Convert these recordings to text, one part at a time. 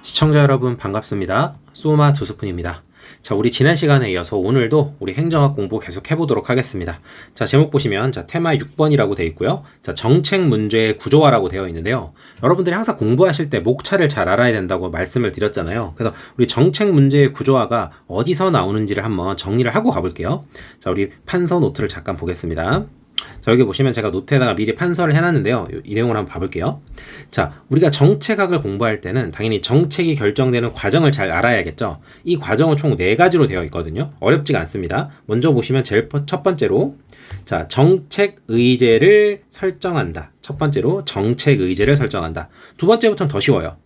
시청자 여러분 반갑습니다. 소마 두스푼입니다. 자, 우리 지난 시간에 이어서 오늘도 우리 행정학 공부 계속 해보도록 하겠습니다. 자, 제목 보시면 테마 6번이라고 되어 있고요. 자, 정책 문제의 구조화라고 되어 있는데요. 여러분들이 항상 공부하실 때 목차를 잘 알아야 된다고 말씀을 드렸잖아요. 그래서 우리 정책 문제의 구조화가 어디서 나오는지를 한번 정리를 하고 가볼게요. 자, 우리 판서 노트를 잠깐 보겠습니다. 자, 여기 보시면 제가 노트에다가 미리 판서를 해놨는데요. 이 내용을 한번 봐볼게요. 자, 우리가 정책학을 공부할 때는 당연히 정책이 결정되는 과정을 잘 알아야겠죠. 이 과정은 총 4가지로 되어 있거든요. 어렵지가 않습니다. 먼저 보시면 제일 첫 번째로, 자, 정책 의제를 설정한다. 첫 번째로 정책 의제를 설정한다. 두 번째부터는 더 쉬워요.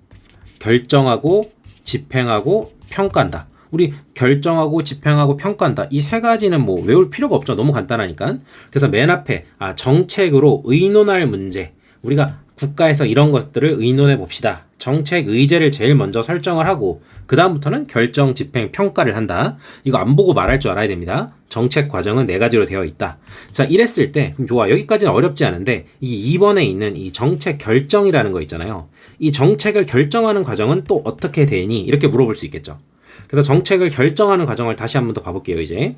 결정하고 집행하고 평가한다. 우리 결정하고 집행하고 평가한다. 이 3가지는 뭐 외울 필요가 없죠. 너무 간단하니까. 그래서 맨 앞에 정책으로 의논할 문제. 우리가 국가에서 이런 것들을 의논해 봅시다. 정책 의제를 제일 먼저 설정을 하고 그 다음부터는 결정, 집행, 평가를 한다. 이거 안 보고 말할 줄 알아야 됩니다. 정책 과정은 4가지로 되어 있다. 자, 이랬을 때 그럼 좋아. 여기까지는 어렵지 않은데 이 2번에 있는 이 정책 결정이라는 거 있잖아요. 이 정책을 결정하는 과정은 또 어떻게 되니? 이렇게 물어볼 수 있겠죠. 그래서 정책을 결정하는 과정을 다시 한번 더 봐볼게요. 이제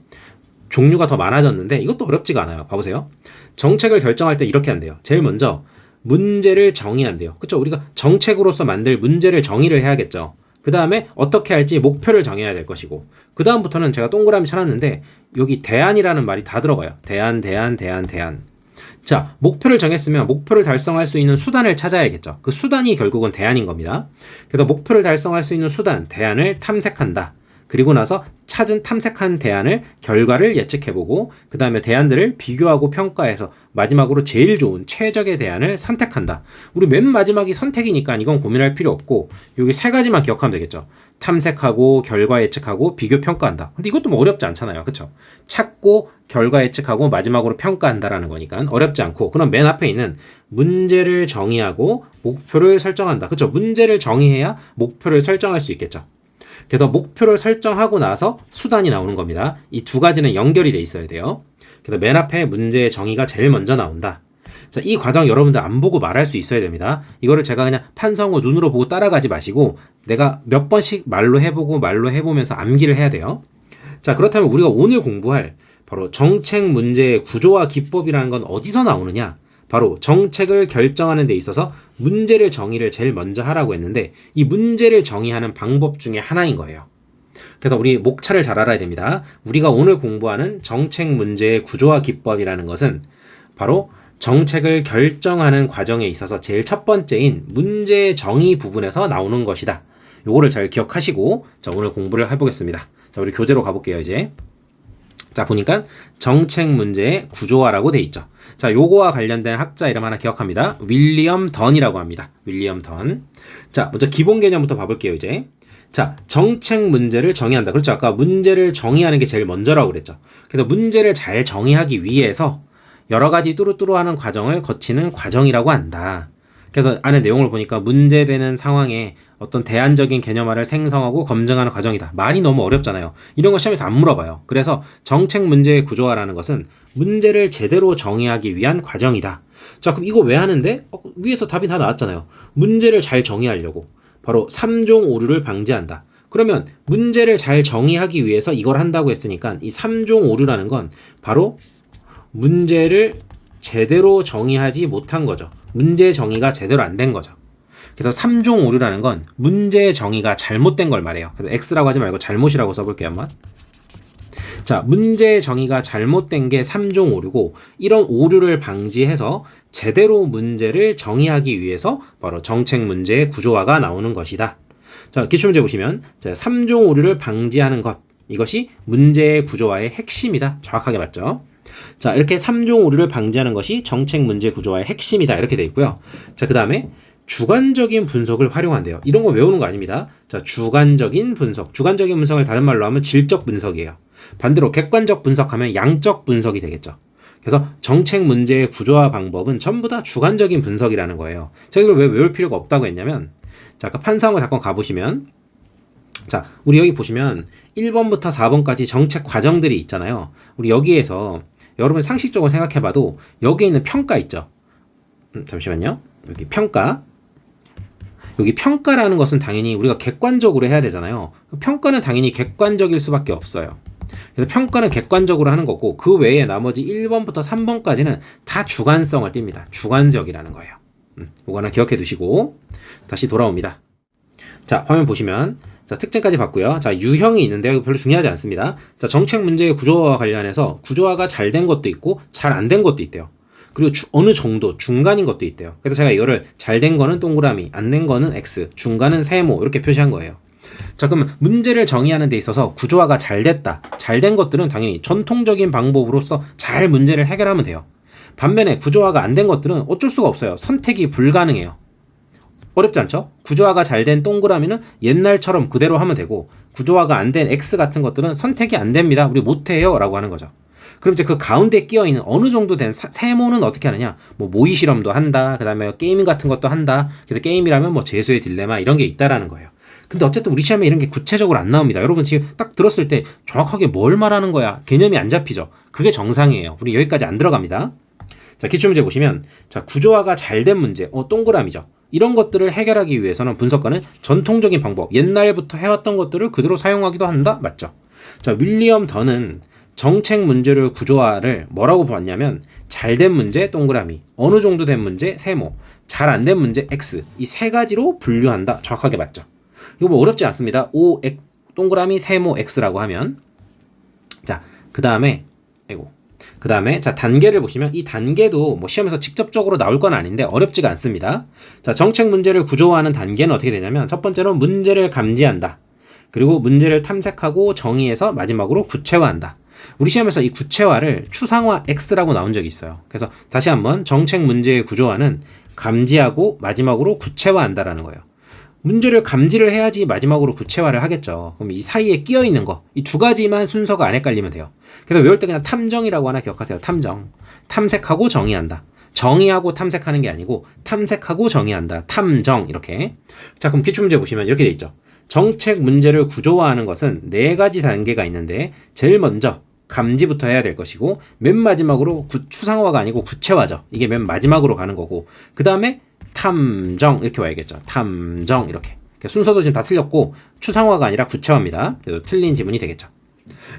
종류가 더 많아졌는데 이것도 어렵지가 않아요. 봐보세요. 정책을 결정할 때 이렇게 한대요. 제일 먼저 문제를 정의한대요. 그렇죠? 우리가 정책으로서 만들 문제를 정의를 해야겠죠. 그 다음에 어떻게 할지 목표를 정해야 될 것이고 그 다음부터는 제가 동그라미 쳐놨는데 여기 대안이라는 말이 다 들어가요. 대안. 자, 목표를 정했으면 목표를 달성할 수 있는 수단을 찾아야겠죠. 그 수단이 결국은 대안인 겁니다. 그래서 목표를 달성할 수 있는 수단, 대안을 탐색한다. 그리고 나서 찾은 탐색한 대안을 결과를 예측해보고 그 다음에 대안들을 비교하고 평가해서 마지막으로 제일 좋은 최적의 대안을 선택한다. 우리 맨 마지막이 선택이니까 이건 고민할 필요 없고 여기 3가지만 기억하면 되겠죠. 탐색하고 결과 예측하고 비교 평가한다. 근데 이것도 뭐 어렵지 않잖아요. 그쵸? 찾고 결과 예측하고 마지막으로 평가한다라는 거니까 어렵지 않고 그럼 맨 앞에 있는 문제를 정의하고 목표를 설정한다. 그쵸? 문제를 정의해야 목표를 설정할 수 있겠죠. 그래서 목표를 설정하고 나서 수단이 나오는 겁니다. 이 2가지는 연결이 돼 있어야 돼요. 그래서 맨 앞에 문제의 정의가 제일 먼저 나온다. 자, 이 과정 여러분들 안 보고 말할 수 있어야 됩니다. 이거를 제가 그냥 판서고 눈으로 보고 따라가지 마시고 내가 몇 번씩 말로 해보면서 암기를 해야 돼요. 자, 그렇다면 우리가 오늘 공부할 바로 정책 문제의 구조와 기법이라는 건 어디서 나오느냐? 바로 정책을 결정하는 데 있어서 문제를 정의를 제일 먼저 하라고 했는데 이 문제를 정의하는 방법 중에 하나인 거예요. 그래서 우리 목차를 잘 알아야 됩니다. 우리가 오늘 공부하는 정책 문제의 구조와 기법이라는 것은 바로 정책을 결정하는 과정에 있어서 제일 첫 번째인 문제 정의 부분에서 나오는 것이다. 요거를 잘 기억하시고 자, 오늘 공부를 해보겠습니다. 자, 우리 교재로 가볼게요. 이제 자, 보니까 정책 문제의 구조화라고 돼 있죠. 자, 요거와 관련된 학자 이름 하나 기억합니다. 윌리엄 던이라고 합니다. 윌리엄 던. 자, 먼저 기본 개념부터 봐볼게요. 이제 자, 정책 문제를 정의한다. 그렇죠? 아까 문제를 정의하는 게 제일 먼저라고 그랬죠. 그래서 문제를 잘 정의하기 위해서 여러 가지 뚜루뚜루하는 과정을 거치는 과정이라고 한다. 그래서 안에 내용을 보니까 문제되는 상황에 어떤 대안적인 개념화를 생성하고 검증하는 과정이다. 말이 너무 어렵잖아요. 이런 거 시험에서 안 물어봐요. 그래서 정책 문제의 구조화라는 것은 문제를 제대로 정의하기 위한 과정이다. 자, 그럼 이거 왜 하는데? 위에서 답이 다 나왔잖아요. 문제를 잘 정의하려고. 바로 3종 오류를 방지한다. 그러면 문제를 잘 정의하기 위해서 이걸 한다고 했으니까 이 3종 오류라는 건 바로 문제를 제대로 정의하지 못한 거죠. 문제 정의가 제대로 안 된 거죠. 그래서 3종 오류라는 건 문제 정의가 잘못된 걸 말해요. 그래서 X라고 하지 말고 잘못이라고 써볼게요. 한번. 자, 문제 정의가 잘못된 게 3종 오류고 이런 오류를 방지해서 제대로 문제를 정의하기 위해서 바로 정책 문제의 구조화가 나오는 것이다. 자, 기출문제 보시면 자, 3종 오류를 방지하는 것 이것이 문제의 구조화의 핵심이다. 정확하게 맞죠? 자, 이렇게 3종 오류를 방지하는 것이 정책 문제 구조화의 핵심이다. 이렇게 돼 있고요. 자, 그 다음에 주관적인 분석을 활용한대요. 이런 거 외우는 거 아닙니다. 자, 주관적인 분석. 주관적인 분석을 다른 말로 하면 질적 분석이에요. 반대로 객관적 분석하면 양적 분석이 되겠죠. 그래서 정책 문제의 구조화 방법은 전부 다 주관적인 분석이라는 거예요. 제가 이걸 왜 외울 필요가 없다고 했냐면 자, 아까 판사하고 잠깐 가보시면 자, 우리 여기 보시면 1번부터 4번까지 정책 과정들이 있잖아요. 우리 여기에서 여러분 상식적으로 생각해봐도 여기에 있는 평가 있죠. 잠시만요. 여기 평가. 여기 평가라는 것은 당연히 우리가 객관적으로 해야 되잖아요. 평가는 당연히 객관적일 수밖에 없어요. 그래서 평가는 객관적으로 하는 거고 그 외에 나머지 1번부터 3번까지는 다 주관성을 띱니다. 주관적이라는 거예요. 이거 하나 기억해 두시고 다시 돌아옵니다. 자, 화면 보시면 자, 특징까지 봤고요. 자, 유형이 있는데요. 이거 별로 중요하지 않습니다. 자, 정책 문제의 구조화와 관련해서 구조화가 잘 된 것도 있고 잘 안 된 것도 있대요. 그리고 어느 정도 중간인 것도 있대요. 그래서 제가 이거를 잘 된 거는 동그라미, 안 된 거는 X, 중간은 세모 이렇게 표시한 거예요. 자, 그러면 문제를 정의하는 데 있어서 구조화가 잘 됐다. 잘 된 것들은 당연히 전통적인 방법으로서 잘 문제를 해결하면 돼요. 반면에 구조화가 안 된 것들은 어쩔 수가 없어요. 선택이 불가능해요. 어렵지 않죠? 구조화가 잘 된 동그라미는 옛날처럼 그대로 하면 되고 구조화가 안 된 X 같은 것들은 선택이 안 됩니다. 우리 못해요 라고 하는 거죠. 그럼 이제 그 가운데 끼어있는 어느 정도 된 세모는 어떻게 하느냐? 뭐 모의 실험도 한다. 그 다음에 게임 같은 것도 한다. 그래서 게임이라면 뭐 재수의 딜레마 이런 게 있다라는 거예요. 근데 어쨌든 우리 시험에 이런 게 구체적으로 안 나옵니다. 여러분 지금 딱 들었을 때 정확하게 뭘 말하는 거야? 개념이 안 잡히죠? 그게 정상이에요. 우리 여기까지 안 들어갑니다. 자, 기출문제 보시면 자, 구조화가 잘 된 문제, 동그라미죠. 이런 것들을 해결하기 위해서는 분석가는 전통적인 방법, 옛날부터 해왔던 것들을 그대로 사용하기도 한다? 맞죠? 자, 윌리엄 던은 정책 문제를 구조화를 뭐라고 봤냐면 잘 된 문제 동그라미, 어느 정도 된 문제 세모, 잘 안 된 문제 X 이 세 가지로 분류한다. 정확하게 맞죠? 이거 뭐 어렵지 않습니다. O 동그라미 세모 X라고 하면 자, 그 다음에 자, 단계를 보시면 이 단계도 뭐 시험에서 직접적으로 나올 건 아닌데 어렵지가 않습니다. 자, 정책 문제를 구조화하는 단계는 어떻게 되냐면 첫 번째로 문제를 감지한다. 그리고 문제를 탐색하고 정의해서 마지막으로 구체화한다. 우리 시험에서 이 구체화를 추상화 X라고 나온 적이 있어요. 그래서 다시 한번 정책 문제의 구조화는 감지하고 마지막으로 구체화한다라는 거예요. 문제를 감지를 해야지 마지막으로 구체화를 하겠죠. 그럼 이 사이에 끼어 있는 거, 이 두 가지만 순서가 안 헷갈리면 돼요. 그래서 외울 때 그냥 탐정이라고 하나 기억하세요. 탐정. 탐색하고 정의한다. 정의하고 탐색하는 게 아니고 탐색하고 정의한다. 탐정 이렇게. 자, 그럼 기출문제 보시면 이렇게 돼 있죠. 정책 문제를 구조화하는 것은 네 가지 단계가 있는데 제일 먼저 감지부터 해야 될 것이고 맨 마지막으로 추상화가 아니고 구체화죠. 이게 맨 마지막으로 가는 거고 그 다음에 탐정 이렇게 와야겠죠. 탐정 이렇게. 순서도 지금 다 틀렸고 추상화가 아니라 구체화입니다. 그래서 틀린 지문이 되겠죠.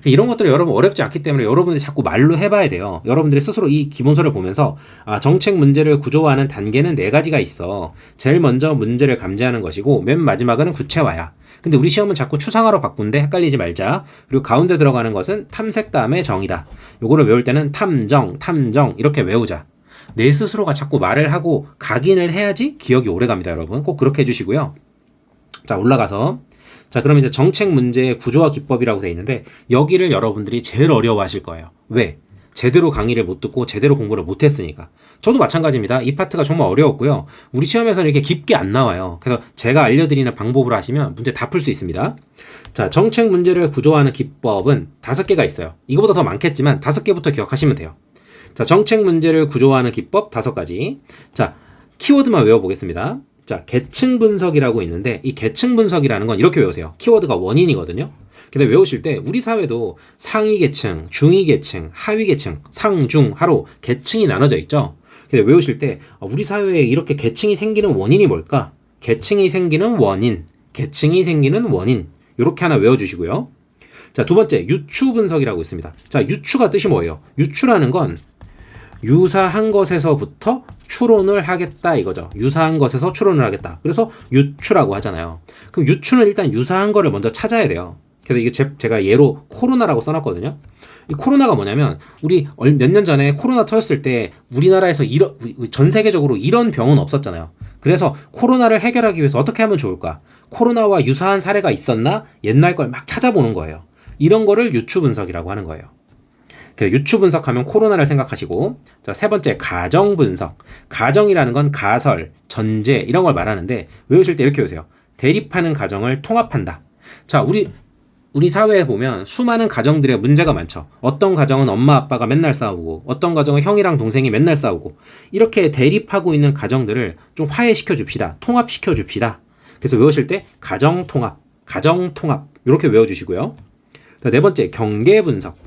이런 것들이 여러분 어렵지 않기 때문에 여러분들이 자꾸 말로 해봐야 돼요. 여러분들이 스스로 이 기본서를 보면서 정책 문제를 구조화하는 단계는 네 가지가 있어. 제일 먼저 문제를 감지하는 것이고 맨 마지막은 구체화야. 근데 우리 시험은 자꾸 추상화로 바꾼데 헷갈리지 말자. 그리고 가운데 들어가는 것은 탐색 다음에 정의다. 요거를 외울 때는 탐정 이렇게 외우자. 내 스스로가 자꾸 말을 하고 각인을 해야지 기억이 오래 갑니다, 여러분. 꼭 그렇게 해주시고요. 자, 올라가서 자, 그럼 이제 정책 문제의 구조화 기법이라고 되어 있는데 여기를 여러분들이 제일 어려워하실 거예요. 왜? 제대로 강의를 못 듣고 제대로 공부를 못 했으니까. 저도 마찬가지입니다. 이 파트가 정말 어려웠고요. 우리 시험에서는 이렇게 깊게 안 나와요. 그래서 제가 알려드리는 방법으로 하시면 문제 다 풀 수 있습니다. 자, 정책 문제를 구조화하는 기법은 5개가 있어요. 이거보다 더 많겠지만 5개부터 기억하시면 돼요. 자, 정책 문제를 구조화하는 기법 5가지. 자, 키워드만 외워보겠습니다. 자, 계층 분석이라고 있는데 이 계층 분석이라는 건 이렇게 외우세요. 키워드가 원인이거든요. 근데 외우실 때 우리 사회도 상위 계층, 중위 계층, 하위 계층, 상, 중, 하로 계층이 나눠져 있죠. 근데 외우실 때 우리 사회에 이렇게 계층이 생기는 원인이 뭘까? 계층이 생기는 원인, 계층이 생기는 원인 이렇게 하나 외워주시고요. 자, 두 번째 유추 분석이라고 있습니다. 자, 유추가 뜻이 뭐예요? 유추라는 건 유사한 것에서부터 추론을 하겠다 이거죠. 유사한 것에서 추론을 하겠다. 그래서 유추라고 하잖아요. 그럼 유추는 일단 유사한 거를 먼저 찾아야 돼요. 그래서 이게 제가 예로 코로나라고 써놨거든요. 이 코로나가 뭐냐면 우리 몇 년 전에 코로나 터졌을 때 우리나라에서 전 세계적으로 이런 병은 없었잖아요. 그래서 코로나를 해결하기 위해서 어떻게 하면 좋을까? 코로나와 유사한 사례가 있었나? 옛날 걸 막 찾아보는 거예요. 이런 거를 유추 분석이라고 하는 거예요. 유추 분석하면 코로나를 생각하시고, 자, 세 번째 가정 분석. 가정이라는 건 가설, 전제 이런 걸 말하는데 외우실 때 이렇게 외우세요. 대립하는 가정을 통합한다. 자, 우리 사회에 보면 수많은 가정들의 문제가 많죠. 어떤 가정은 엄마 아빠가 맨날 싸우고 어떤 가정은 형이랑 동생이 맨날 싸우고 이렇게 대립하고 있는 가정들을 좀 화해시켜 줍시다. 통합시켜 줍시다. 그래서 외우실 때 가정 통합 이렇게 외워주시고요. 네 번째 경계 분석.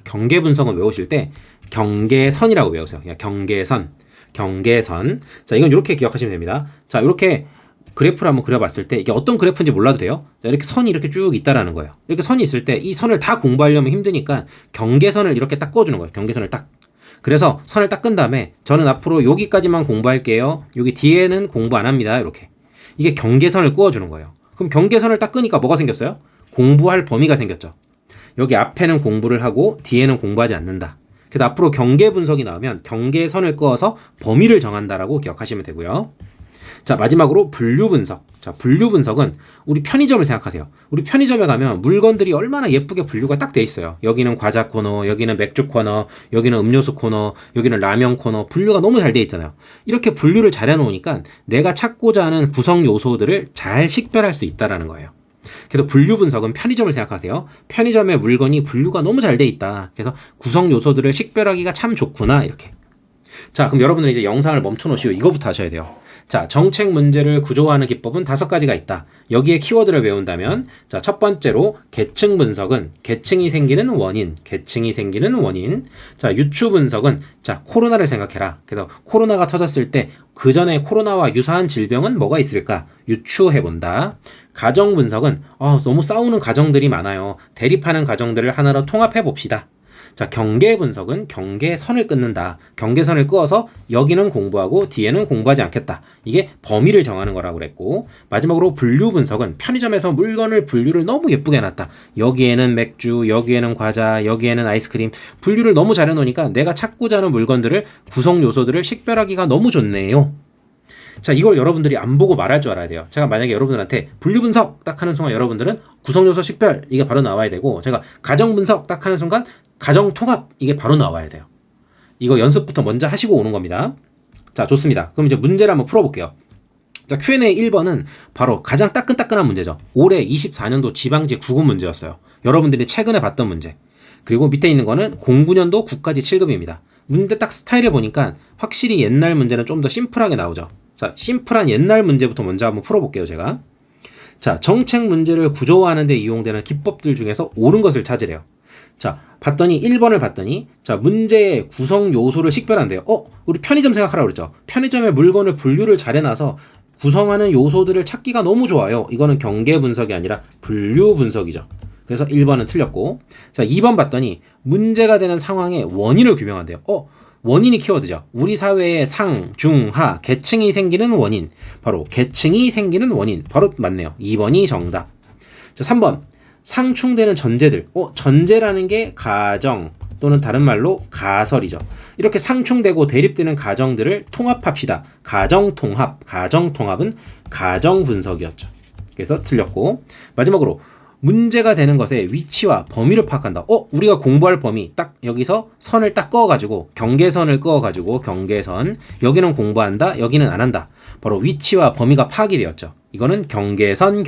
경계 분석은 외우실 때 경계선이라고 외우세요. 그냥 경계선. 자, 이건 이렇게 기억하시면 됩니다. 자, 이렇게 그래프를 한번 그려봤을 때 이게 어떤 그래프인지 몰라도 돼요. 자, 이렇게 선이 이렇게 쭉 있다라는 거예요. 이렇게 선이 있을 때 이 선을 다 공부하려면 힘드니까 경계선을 이렇게 딱 그어주는 거예요. 경계선을 딱. 그래서 선을 딱 끈 다음에 저는 앞으로 여기까지만 공부할게요. 여기 뒤에는 공부 안 합니다. 이렇게. 이게 경계선을 그어주는 거예요. 그럼 경계선을 딱 끄니까 뭐가 생겼어요? 공부할 범위가 생겼죠. 여기 앞에는 공부를 하고 뒤에는 공부하지 않는다. 그래서 앞으로 경계 분석이 나오면 경계선을 그어서 범위를 정한다라고 기억하시면 되고요. 자, 마지막으로 분류 분석. 자, 분류 분석은 우리 편의점을 생각하세요. 우리 편의점에 가면 물건들이 얼마나 예쁘게 분류가 딱 돼 있어요. 여기는 과자 코너, 여기는 맥주 코너, 여기는 음료수 코너, 여기는 라면 코너. 분류가 너무 잘 돼 있잖아요. 이렇게 분류를 잘 해놓으니까 내가 찾고자 하는 구성 요소들을 잘 식별할 수 있다라는 거예요. 그래서 분류 분석은 편의점을 생각하세요. 편의점의 물건이 분류가 너무 잘 돼 있다. 그래서 구성 요소들을 식별하기가 참 좋구나. 이렇게. 자, 그럼 여러분들 이제 영상을 멈춰 놓으시고 이거부터 하셔야 돼요. 자, 정책 문제를 구조화하는 기법은 5가지가 있다. 여기에 키워드를 외운다면, 자, 첫 번째로 계층 분석은 계층이 생기는 원인, 계층이 생기는 원인. 자, 유추 분석은 자, 코로나를 생각해라. 그래서 코로나가 터졌을 때 그 전에 코로나와 유사한 질병은 뭐가 있을까? 유추해본다. 가정 분석은 너무 싸우는 가정들이 많아요. 대립하는 가정들을 하나로 통합해봅시다. 자, 경계 분석은 경계선을 끊는다. 경계선을 그어서 여기는 공부하고 뒤에는 공부하지 않겠다. 이게 범위를 정하는 거라고 그랬고, 마지막으로 분류 분석은 편의점에서 물건을 분류를 너무 예쁘게 해놨다. 여기에는 맥주, 여기에는 과자, 여기에는 아이스크림. 분류를 너무 잘 해놓으니까 내가 찾고자 하는 물건들을 구성 요소들을 식별하기가 너무 좋네요. 자, 이걸 여러분들이 안 보고 말할 줄 알아야 돼요. 제가 만약에 여러분들한테 분류 분석 딱 하는 순간 여러분들은 구성 요소 식별 이게 바로 나와야 되고, 제가 가정 분석 딱 하는 순간 가정 통합 이게 바로 나와야 돼요. 이거 연습부터 먼저 하시고 오는 겁니다. 자, 좋습니다. 그럼 이제 문제를 한번 풀어볼게요. 자, Q&A 1번은 바로 가장 따끈따끈한 문제죠. 올해 24년도 지방지 구급 문제였어요. 여러분들이 최근에 봤던 문제. 그리고 밑에 있는 거는 09년도 국가지 7급입니다. 문제 딱 스타일을 보니까 확실히 옛날 문제는 좀 더 심플하게 나오죠. 자, 심플한 옛날 문제부터 먼저 한번 풀어볼게요, 제가. 자, 정책 문제를 구조화하는 데 이용되는 기법들 중에서 옳은 것을 찾으래요. 자, 봤더니 1번을 봤더니 자, 문제의 구성 요소를 식별한대요. 우리 편의점 생각하라고 그랬죠. 편의점의 물건을 분류를 잘 해놔서 구성하는 요소들을 찾기가 너무 좋아요. 이거는 경계 분석이 아니라 분류 분석이죠. 그래서 1번은 틀렸고, 자, 2번 봤더니 문제가 되는 상황의 원인을 규명한대요. 원인이 키워드죠. 우리 사회의 상, 중, 하, 계층이 생기는 원인. 바로 계층이 생기는 원인. 바로 맞네요. 2번이 정답. 자, 3번. 상충되는 전제들. 전제라는 게 가정 또는 다른 말로 가설이죠. 이렇게 상충되고 대립되는 가정들을 통합합시다. 가정 통합. 가정 통합은 가정 분석이었죠. 그래서 틀렸고, 마지막으로 문제가 되는 것의 위치와 범위를 파악한다. 우리가 공부할 범위 딱 여기서 선을 딱 그어가지고 경계선을 그어가지고 경계선 여기는 공부한다, 여기는 안 한다. 바로 위치와 범위가 파악이 되었죠. 이거는 경계선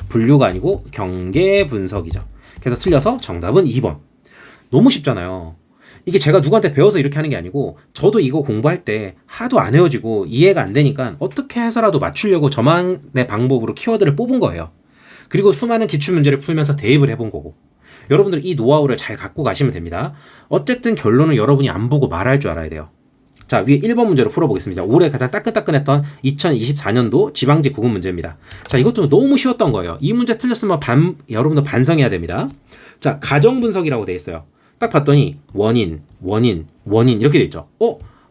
분류가 아니고 경계 분석이죠. 그래서 틀려서 정답은 2번. 너무 쉽잖아요. 이게 제가 누구한테 배워서 이렇게 하는 게 아니고 저도 이거 공부할 때 하도 안 외워지고 이해가 안 되니까 어떻게 해서라도 맞추려고 저만의 방법으로 키워드를 뽑은 거예요. 그리고 수많은 기출문제를 풀면서 대입을 해본 거고, 여러분들 이 노하우를 잘 갖고 가시면 됩니다. 어쨌든 결론은 여러분이 안 보고 말할 줄 알아야 돼요. 자, 위에 1번 문제로 풀어보겠습니다. 올해 가장 따끈따끈했던 2024년도 지방지 구급 문제입니다. 자, 이것도 너무 쉬웠던 거예요. 이 문제 틀렸으면 여러분도 반성해야 됩니다. 자, 가정 분석이라고 돼 있어요. 딱 봤더니 원인 이렇게 돼 있죠.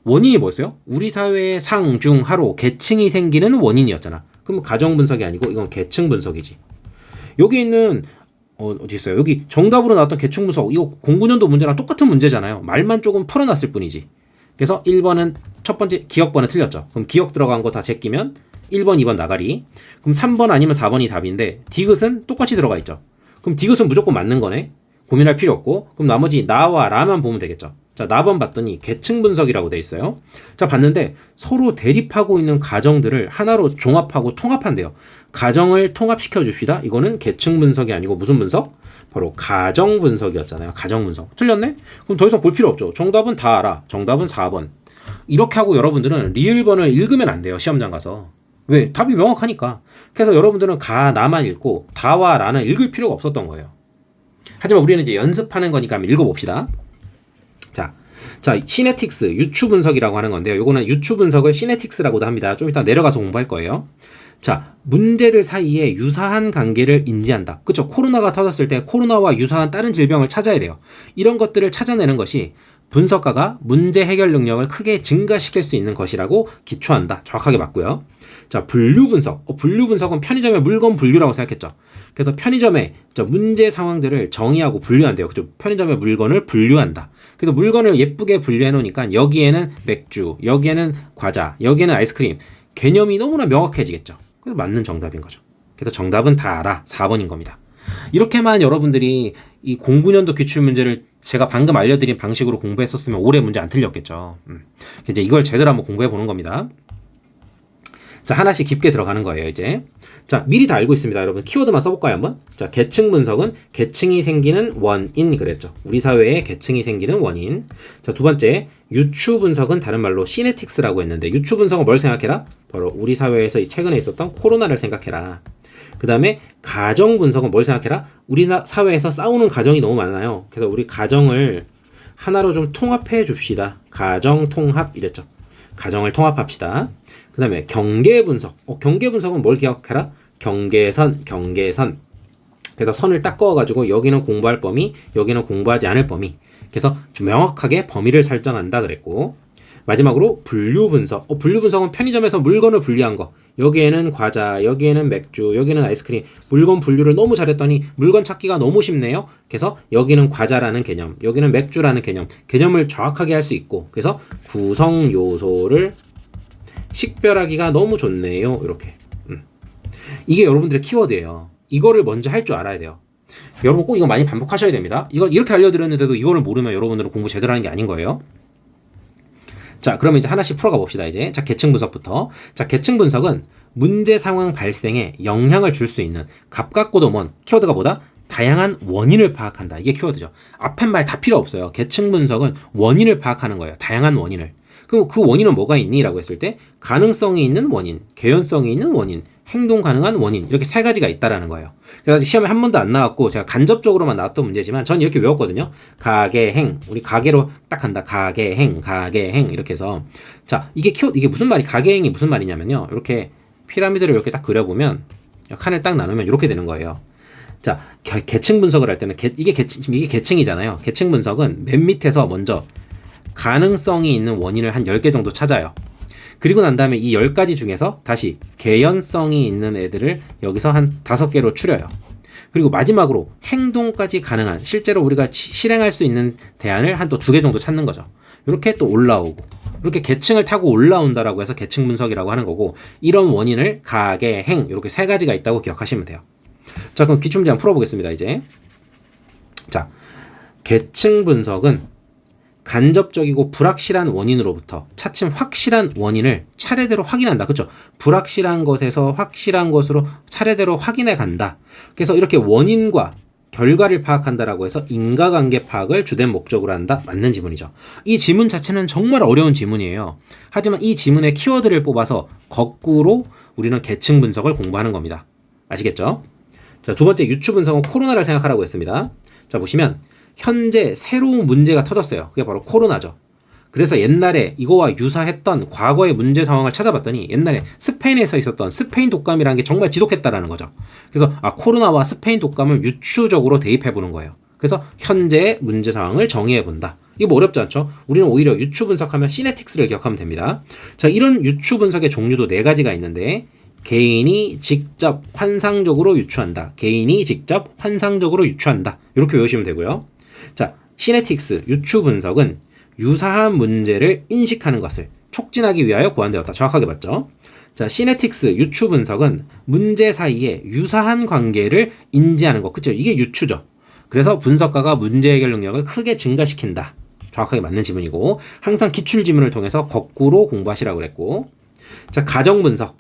원인이 뭐였어요? 우리 사회의 상, 중, 하로 계층이 생기는 원인이었잖아. 그럼 가정 분석이 아니고 이건 계층 분석이지. 여기 있는 어디 있어요? 여기 정답으로 나왔던 계층 분석, 이거 09년도 문제랑 똑같은 문제잖아요. 말만 조금 풀어놨을 뿐이지. 그래서 1번은 첫 번째 기억번에 틀렸죠. 그럼 기억 들어간 거 다 제끼면 1번, 2번 나가리. 그럼 3번 아니면 4번이 답인데 디귿은 똑같이 들어가 있죠. 그럼 디귿은 무조건 맞는 거네. 고민할 필요 없고, 그럼 나머지 나와 라만 보면 되겠죠. 자, 나번 봤더니 계층 분석이라고 돼 있어요. 자, 봤는데 서로 대립하고 있는 가정들을 하나로 종합하고 통합한대요. 가정을 통합시켜 줍시다. 이거는 계층 분석이 아니고 무슨 분석? 바로 가정 분석이었잖아요. 가정 분석. 틀렸네? 그럼 더 이상 볼 필요 없죠. 정답은 다 알아. 정답은 4번. 이렇게 하고 여러분들은 리을번을 읽으면 안 돼요. 시험장 가서. 왜? 답이 명확하니까. 그래서 여러분들은 가, 나만 읽고 다와 라는 읽을 필요가 없었던 거예요. 하지만 우리는 이제 연습하는 거니까 한번 읽어봅시다. 자, 시네틱스, 유추 분석이라고 하는 건데요. 요거는 유추 분석을 시네틱스라고도 합니다. 좀 이따 내려가서 공부할 거예요. 자, 문제들 사이에 유사한 관계를 인지한다. 그쵸? 코로나가 터졌을 때 코로나와 유사한 다른 질병을 찾아야 돼요. 이런 것들을 찾아내는 것이 분석가가 문제 해결 능력을 크게 증가시킬 수 있는 것이라고 기초한다. 정확하게 맞고요. 자, 분류 분석. 분류 분석은 편의점의 물건 분류라고 생각했죠. 그래서 편의점의 문제 상황들을 정의하고 분류한대요. 그죠? 편의점의 물건을 분류한다. 그래서 물건을 예쁘게 분류해 놓으니까 여기에는 맥주, 여기에는 과자, 여기에는 아이스크림. 개념이 너무나 명확해지겠죠. 그래서 맞는 정답인 거죠. 그래서 정답은 다 알아. 4번인 겁니다. 이렇게만 여러분들이 이 09년도 기출문제를 제가 방금 알려드린 방식으로 공부했었으면 올해 문제 안 틀렸겠죠. 이제 이걸 제대로 한번 공부해 보는 겁니다. 자, 하나씩 깊게 들어가는 거예요, 이제. 자, 미리 다 알고 있습니다, 여러분. 키워드만 써볼까요, 한번? 자, 계층 분석은 계층이 생기는 원인 그랬죠. 우리 사회에 계층이 생기는 원인. 자, 두 번째, 유추 분석은 다른 말로 시네틱스라고 했는데, 유추 분석은 뭘 생각해라? 바로 우리 사회에서 최근에 있었던 코로나를 생각해라. 그 다음에 가정 분석은 뭘 생각해라? 우리 사회에서 싸우는 가정이 너무 많아요. 그래서 우리 가정을 하나로 좀 통합해 줍시다. 가정 통합 이랬죠. 가정을 통합합시다. 그 다음에 경계 분석. 경계 분석은 뭘 기억해라? 경계선. 그래서 선을 딱 그어가지고 여기는 공부할 범위, 여기는 공부하지 않을 범위. 그래서 좀 명확하게 범위를 설정한다 그랬고, 마지막으로 분류 분석. 분류 분석은 편의점에서 물건을 분류한 거. 여기에는 과자, 여기에는 맥주, 여기는 아이스크림. 물건 분류를 너무 잘했더니 물건 찾기가 너무 쉽네요. 그래서 여기는 과자라는 개념, 여기는 맥주라는 개념. 개념을 정확하게 할 수 있고, 그래서 구성 요소를 식별하기가 너무 좋네요. 이렇게. 이게 여러분들의 키워드예요. 이거를 먼저 할 줄 알아야 돼요. 여러분 꼭 이거 많이 반복하셔야 됩니다. 이거 이렇게 알려드렸는데도 이거를 모르면 여러분들은 공부 제대로 하는 게 아닌 거예요. 자, 그러면 이제 하나씩 풀어가 봅시다, 이제. 자, 계층 분석부터. 자, 계층 분석은 문제 상황 발생에 영향을 줄 수 있는 가깝고도 먼 키워드가 뭐다? 다양한 원인을 파악한다. 이게 키워드죠. 앞에 말 다 필요 없어요. 계층 분석은 원인을 파악하는 거예요. 다양한 원인을. 그럼 그 원인은 뭐가 있니? 라고 했을 때 가능성이 있는 원인, 개연성이 있는 원인, 행동 가능한 원인, 이렇게 세 가지가 있다라는 거예요. 그래서 시험에 한 번도 안 나왔고 제가 간접적으로만 나왔던 문제지만 전 이렇게 외웠거든요. 가계, 행. 우리 가계로 딱 한다. 가계, 행 이렇게 해서. 자, 이게 무슨 말이, 가계, 행이 무슨 말이냐면요. 이렇게 피라미드를 이렇게 딱 그려보면 칸을 딱 나누면 이렇게 되는 거예요. 자, 계층 분석을 할 때는 이게 계층이잖아요. 계층 분석은 맨 밑에서 먼저 가능성이 있는 원인을 한 10개 정도 찾아요. 그리고 난 다음에 이 10가지 중에서 다시 개연성이 있는 애들을 여기서 한 5개로 추려요. 그리고 마지막으로 행동까지 가능한, 실제로 우리가 실행할 수 있는 대안을 한 또 2개 정도 찾는 거죠. 이렇게 또 올라오고, 이렇게 계층을 타고 올라온다라고 해서 계층 분석이라고 하는 거고, 이런 원인을 가계, 행 이렇게 3가지가 있다고 기억하시면 돼요. 자, 그럼 기출문제 한번 풀어보겠습니다, 이제. 자, 계층 분석은 간접적이고 불확실한 원인으로부터 차츰 확실한 원인을 차례대로 확인한다. 그렇죠? 불확실한 것에서 확실한 것으로 차례대로 확인해 간다. 그래서 이렇게 원인과 결과를 파악한다라고 해서 인과관계 파악을 주된 목적으로 한다. 맞는 지문이죠. 이 지문 자체는 정말 어려운 지문이에요. 하지만 이 지문의 키워드를 뽑아서 거꾸로 우리는 계층 분석을 공부하는 겁니다. 아시겠죠? 자, 두 번째 유추 분석은 코로나를 생각하라고 했습니다. 자, 보시면 현재 새로운 문제가 터졌어요. 그게 바로 코로나죠. 그래서 옛날에 이거와 유사했던 과거의 문제 상황을 찾아봤더니 옛날에 스페인에서 있었던 스페인 독감이라는 게 정말 지독했다라는 거죠. 그래서 코로나와 스페인 독감을 유추적으로 대입해보는 거예요. 그래서 현재의 문제 상황을 정의해본다. 이거 뭐 어렵지 않죠? 우리는 오히려 유추 분석하면 시네틱스를 기억하면 됩니다. 자, 이런 유추 분석의 종류도 4가지가 있는데, 개인이 직접 환상적으로 유추한다. 개인이 직접 환상적으로 유추한다. 이렇게 외우시면 되고요. 자, 시네틱스, 유추 분석은 유사한 문제를 인식하는 것을 촉진하기 위하여 고안되었다. 정확하게 맞죠? 자, 시네틱스, 유추 분석은 문제 사이에 유사한 관계를 인지하는 것. 그쵸? 이게 유추죠. 그래서 분석가가 문제 해결 능력을 크게 증가시킨다. 정확하게 맞는 지문이고, 항상 기출 지문을 통해서 거꾸로 공부하시라고 그랬고, 자, 가정 분석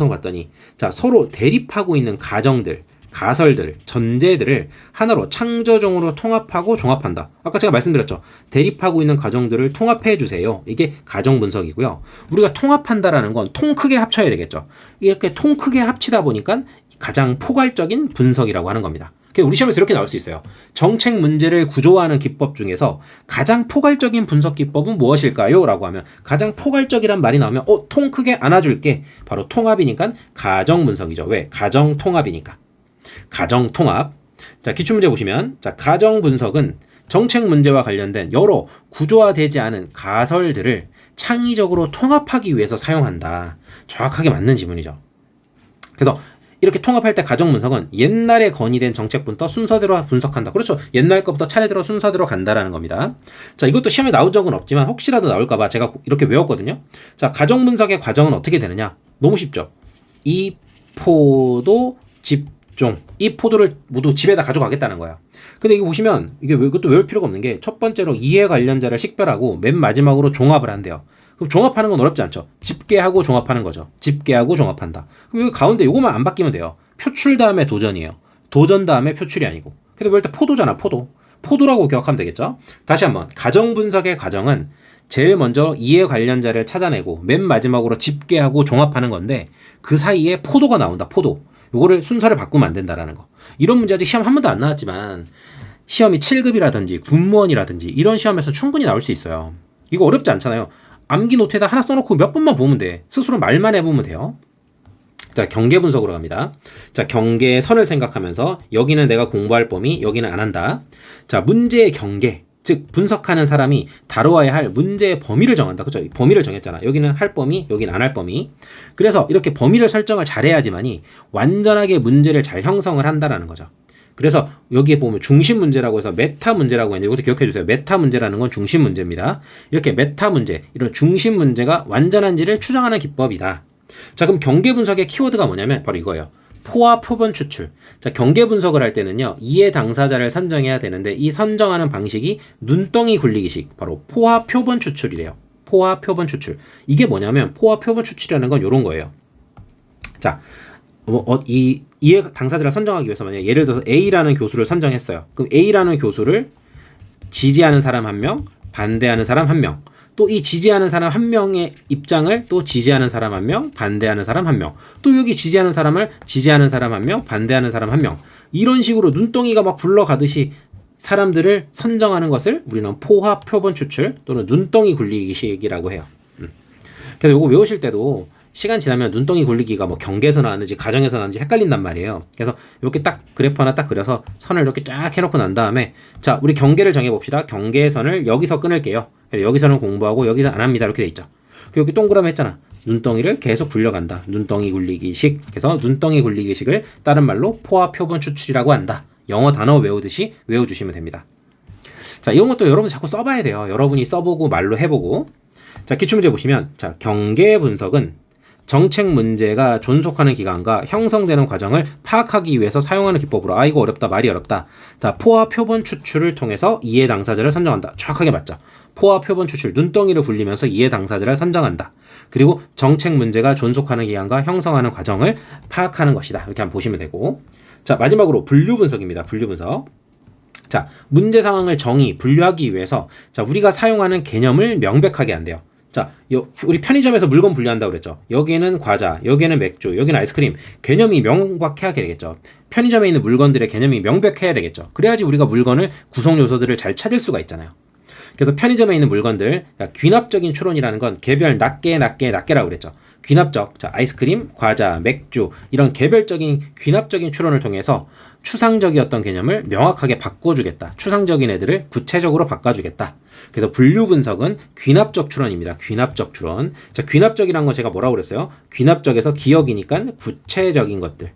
봤더니, 자, 서로 대립하고 있는 가정들, 가설들, 전제들을 하나로 창조적으로 통합하고 종합한다. 아까 제가 말씀드렸죠. 대립하고 있는 가정들을 통합해 주세요. 이게 가정 분석이고요. 우리가 통합한다라는 건 통 크게 합쳐야 되겠죠. 이렇게 통 크게 합치다 보니까 가장 포괄적인 분석이라고 하는 겁니다. 우리 시험에서 이렇게 나올 수 있어요. 정책 문제를 구조화하는 기법 중에서 가장 포괄적인 분석 기법은 무엇일까요? 라고 하면 가장 포괄적이란 말이 나오면 통 크게 안아줄게. 바로 통합이니까 가정 분석이죠. 왜? 가정 통합이니까. 가정 통합. 자, 기출문제 보시면 자, 가정 분석은 정책 문제와 관련된 여러 구조화되지 않은 가설들을 창의적으로 통합하기 위해서 사용한다. 정확하게 맞는 지문이죠. 그래서 이렇게 통합할 때 가정 분석은 옛날에 건의된 정책부터 순서대로 분석한다. 그렇죠. 옛날 것부터 차례대로 순서대로 간다라는 겁니다. 자, 이것도 시험에 나온 적은 없지만 혹시라도 나올까봐 제가 이렇게 외웠거든요. 자, 가정 분석의 과정은 어떻게 되느냐? 너무 쉽죠. 이 포도 집종. 이 포도를 모두 집에다 가져가겠다는 거야. 근데 이거 보시면 이게 이것도 외울 필요가 없는 게 첫 번째로 이해 관련자를 식별하고 맨 마지막으로 종합을 한대요. 그럼 종합하는 건 어렵지 않죠. 집계하고 종합하는 거죠. 집계하고 종합한다. 그럼 여기 가운데 요거만 안 바뀌면 돼요. 표출 다음에 도전이에요. 도전 다음에 표출이 아니고. 근데 왜 일단 포도잖아. 포도라고 기억하면 되겠죠. 다시 한번 가정 분석의 과정은 제일 먼저 이해 관련자를 찾아내고 맨 마지막으로 집계하고 종합하는 건데 그 사이에 포도가 나온다. 포도. 요거를 순서를 바꾸면 안 된다라는 거. 이런 문제 아직 시험 한 번도 안 나왔지만 시험이 7급이라든지 군무원이라든지 이런 시험에서 충분히 나올 수 있어요. 이거 어렵지 않잖아요. 암기 노트에다 하나 써놓고 몇 번만 보면 돼. 스스로 말만 해보면 돼요. 자, 경계 분석으로 갑니다. 자, 경계의 선을 생각하면서 여기는 내가 공부할 범위, 여기는 안 한다. 자, 문제의 경계, 즉 분석하는 사람이 다루어야 할 문제의 범위를 정한다. 그렇죠? 범위를 정했잖아. 여기는 할 범위, 여기는 안 할 범위. 그래서 이렇게 범위를 설정을 잘해야지만이 완전하게 문제를 잘 형성을 한다라는 거죠. 그래서 여기에 보면 중심 문제라고 해서 메타 문제라고 했는데 이것도 기억해 주세요. 메타 문제라는 건 중심 문제입니다. 이렇게 메타 문제, 이런 중심 문제가 완전한지를 추정하는 기법이다. 자, 그럼 경계 분석의 키워드가 뭐냐면 바로 이거예요. 포화 표본 추출. 자, 경계 분석을 할 때는요, 이해 당사자를 선정해야 되는데 이 선정하는 방식이 눈덩이 굴리기식, 바로 포화 표본 추출이래요. 포화 표본 추출. 이게 뭐냐면 포화 표본 추출이라는 건 이런 거예요. 자, 이 이해 당사자를 선정하기 위해서 만약 예를 들어서 A라는 교수를 선정했어요. 그럼 A라는 교수를 지지하는 사람 한 명, 반대하는 사람 한 명, 또 이 지지하는 사람 한 명의 입장을 또 지지하는 사람 한 명, 반대하는 사람 한 명, 또 여기 지지하는 사람을 지지하는 사람 한 명, 반대하는 사람 한 명, 이런 식으로 눈덩이가 막 굴러가듯이 사람들을 선정하는 것을 우리는 포화 표본 추출 또는 눈덩이 굴리기식이라고 해요. 그래서 이거 외우실 때도 시간 지나면 눈덩이 굴리기가 뭐 경계에서 나왔는지 가정에서 나왔는지 헷갈린단 말이에요. 그래서 이렇게 딱 그래프 하나 딱 그려서 선을 이렇게 쫙 해놓고 난 다음에 자, 우리 경계를 정해봅시다. 경계의 선을 여기서 끊을게요. 여기서는 공부하고 여기서 안 합니다. 이렇게 돼 있죠. 여기 동그라미 했잖아. 눈덩이를 계속 굴려간다. 눈덩이 굴리기식. 그래서 눈덩이 굴리기식을 다른 말로 포화 표본 추출이라고 한다. 영어 단어 외우듯이 외워주시면 됩니다. 자, 이런 것도 여러분 자꾸 써봐야 돼요. 여러분이 써보고 말로 해보고. 자, 기출문제 보시면 자, 경계 분석은 정책 문제가 존속하는 기간과 형성되는 과정을 파악하기 위해서 사용하는 기법으로. 아, 이거 어렵다. 말이 어렵다. 자, 포화 표본 추출을 통해서 이해 당사자를 선정한다. 정확하게 맞죠. 포화 표본 추출, 눈덩이를 굴리면서 이해 당사자를 선정한다. 그리고 정책 문제가 존속하는 기간과 형성하는 과정을 파악하는 것이다. 이렇게 한번 보시면 되고. 자, 마지막으로 분류 분석입니다. 분류 분석. 자, 문제 상황을 분류하기 위해서 자, 우리가 사용하는 개념을 명백하게 한대요. 자, 우리 편의점에서 물건 분류한다고 그랬죠. 여기는 과자, 여기는 맥주, 여기는 아이스크림. 개념이 명확해야 되겠죠. 편의점에 있는 물건들의 개념이 명백해야 되겠죠. 그래야지 우리가 물건을 구성 요소들을 잘 찾을 수가 있잖아요. 그래서 편의점에 있는 물건들, 귀납적인 추론이라는 건 개별 낱개라고 그랬죠. 귀납적, 자, 아이스크림, 과자, 맥주 이런 개별적인 귀납적인 추론을 통해서 추상적이었던 개념을 명확하게 바꿔주겠다. 추상적인 애들을 구체적으로 바꿔주겠다. 그래서 분류 분석은 귀납적 추론입니다. 귀납적 추론. 자, 귀납적이란 건 제가 뭐라고 그랬어요? 귀납적에서 기억이니까 구체적인 것들.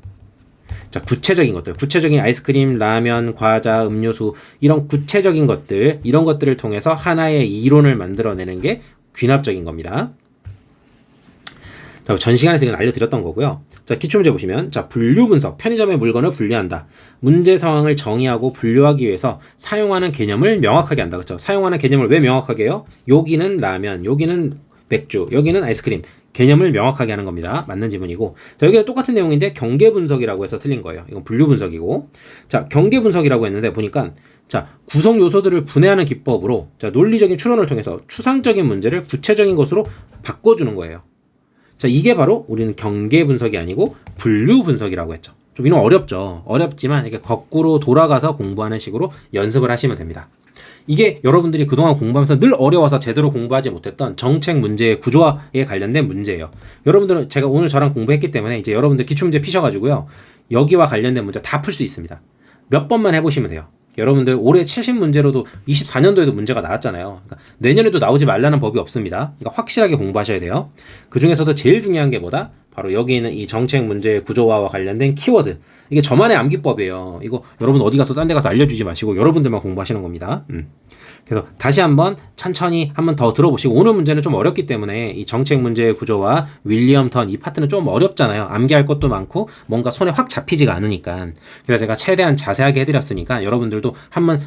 자, 구체적인 것들. 구체적인 아이스크림, 라면, 과자, 음료수 이런 구체적인 것들, 이런 것들을 통해서 하나의 이론을 만들어내는 게 귀납적인 겁니다. 자, 전 시간에서 이건 알려드렸던 거고요. 자, 기출문제 보시면 자, 분류 분석, 편의점의 물건을 분류한다. 문제 상황을 정의하고 분류하기 위해서 사용하는 개념을 명확하게 한다. 그렇죠? 사용하는 개념을 왜 명확하게 해요? 여기는 라면, 여기는 맥주, 여기는 아이스크림. 개념을 명확하게 하는 겁니다. 맞는 지문이고. 자, 여기는 똑같은 내용인데 경계 분석이라고 해서 틀린 거예요. 이건 분류 분석이고. 자, 경계 분석이라고 했는데 보니까 자, 구성 요소들을 분해하는 기법으로 자, 논리적인 추론을 통해서 추상적인 문제를 구체적인 것으로 바꿔주는 거예요. 자, 이게 바로 우리는 경계 분석이 아니고 분류 분석이라고 했죠. 좀 이런 어렵죠. 어렵지만 이렇게 거꾸로 돌아가서 공부하는 식으로 연습을 하시면 됩니다. 이게 여러분들이 그동안 공부하면서 늘 어려워서 제대로 공부하지 못했던 정책 문제의 구조화에 관련된 문제예요. 여러분들은 제가 오늘 저랑 공부했기 때문에 이제 여러분들 기출문제 피셔가지고요. 여기와 관련된 문제 다 풀 수 있습니다. 몇 번만 해보시면 돼요. 여러분들 올해 70문제로도 24년도에도 문제가 나왔잖아요. 그러니까 내년에도 나오지 말라는 법이 없습니다. 그러니까 확실하게 공부하셔야 돼요. 그 중에서도 제일 중요한 게 뭐다? 바로 여기 있는 이 정책 문제의 구조화와 관련된 키워드. 이게 저만의 암기법이에요. 이거 여러분 어디 가서 딴 데 가서 알려주지 마시고 여러분들만 공부하시는 겁니다. 그래서 다시 한번 천천히 한번 더 들어보시고, 오늘 문제는 좀 어렵기 때문에 이 정책 문제의 구조와 윌리엄 턴 이 파트는 좀 어렵잖아요. 암기할 것도 많고 뭔가 손에 확 잡히지가 않으니까. 그래서 제가 최대한 자세하게 해드렸으니까 여러분들도 한번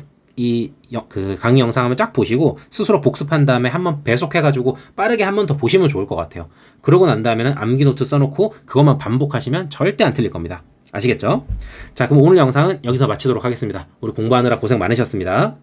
그 강의 영상 한번 쫙 보시고 스스로 복습한 다음에 한번 배속해가지고 빠르게 한번 더 보시면 좋을 것 같아요. 그러고 난 다음에는 암기 노트 써놓고 그것만 반복하시면 절대 안 틀릴 겁니다. 아시겠죠? 자, 그럼 오늘 영상은 여기서 마치도록 하겠습니다. 우리 공부하느라 고생 많으셨습니다.